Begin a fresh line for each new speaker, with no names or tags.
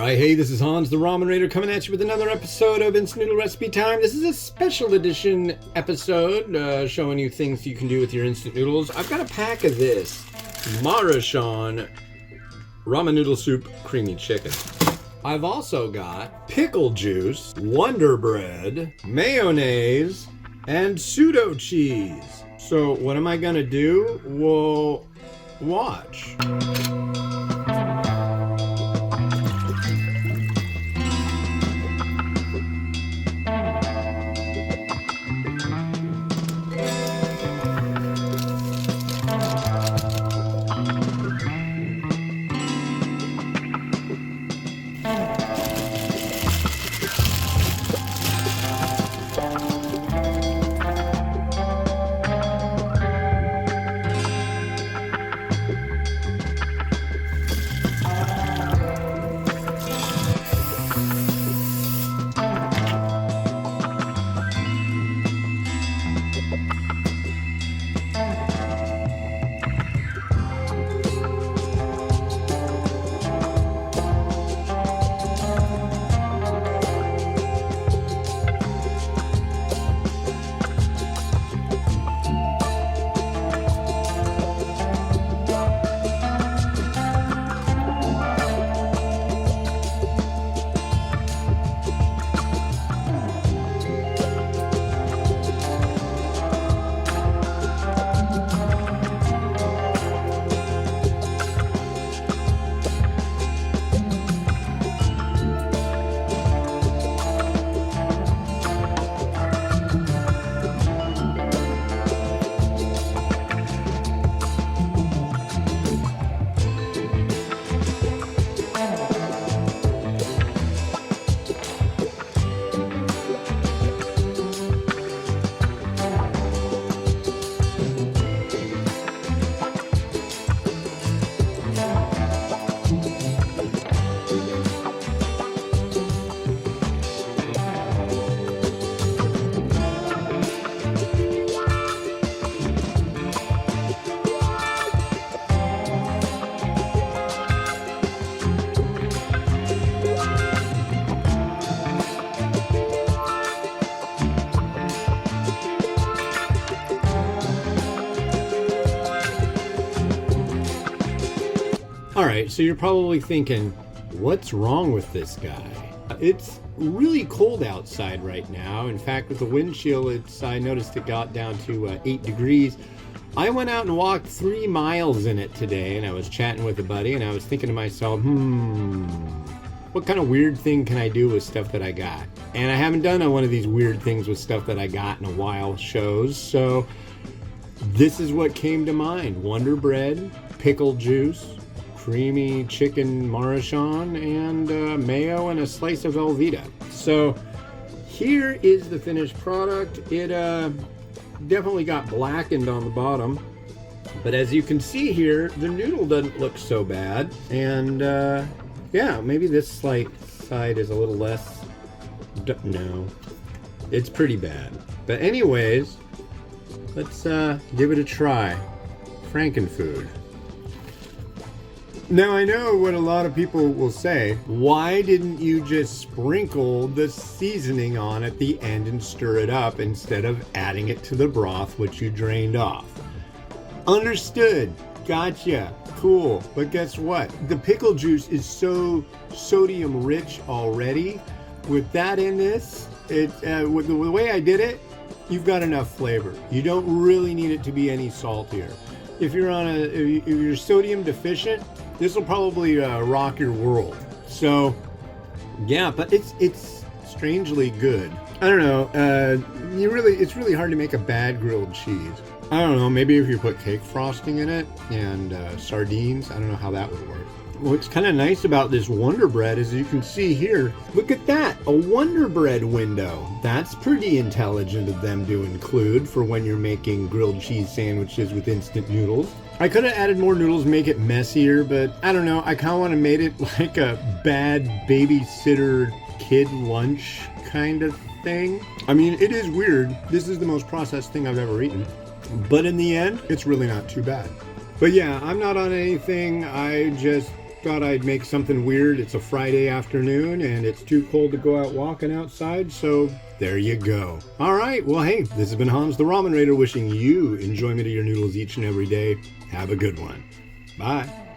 Hey, this is Hans, the Ramen Raider, coming at you with another episode of Instant Noodle Recipe Time. This is a special edition episode showing you things you can do with your instant noodles. I've got a pack of this Marashan ramen noodle soup creamy chicken. I've also got pickle juice, Wonder Bread, mayonnaise, and pseudo cheese. So what am I gonna do? Well, watch. Alright, so you're probably thinking, what's wrong with this guy? It's really cold outside right now. In fact, with the wind chill, I noticed it got down to 8 degrees. I went out and walked 3 miles in it today, and I was chatting with a buddy, and I was thinking to myself, what kind of weird thing can I do with stuff that I got? And I haven't done one of these weird things with stuff that I got in a while shows, so this is what came to mind. Wonder Bread, pickle juice, creamy chicken Marashan, and mayo and a slice of Velveeta. So here is the finished product. It definitely got blackened on the bottom, but as you can see here, the noodle doesn't look so bad. And yeah, maybe this side is a little less. No, it's pretty bad. But anyways, let's give it a try. Frankenfood. Now, I know what a lot of people will say. Why didn't you just sprinkle the seasoning on at the end and stir it up instead of adding it to the broth which you drained off? Understood. Gotcha. Cool. But guess what? The pickle juice is so sodium rich already. With that in this, with the way I did it, you've got enough flavor. You don't really need it to be any saltier. If you're sodium deficient, this will probably rock your world. So, yeah, but it's strangely good. I don't know. It's really hard to make a bad grilled cheese. I don't know. Maybe if you put cake frosting in it and sardines, I don't know how that would work. What's kind of nice about this Wonder Bread is you can see here, look at that, a Wonder Bread window. That's pretty intelligent of them to include for when you're making grilled cheese sandwiches with instant noodles. I could have added more noodles, make it messier, but I don't know, I kind of want to make it like a bad babysitter kid lunch kind of thing. I mean, it is weird. This is the most processed thing I've ever eaten. But in the end, it's really not too bad. But yeah, I'm not on anything. I just thought I'd make something weird. It's a Friday afternoon and it's too cold to go out walking outside, so there you go. All right, well, hey, this has been Hans the Ramen Raider wishing you enjoyment of your noodles each and every day. Have a good one. Bye.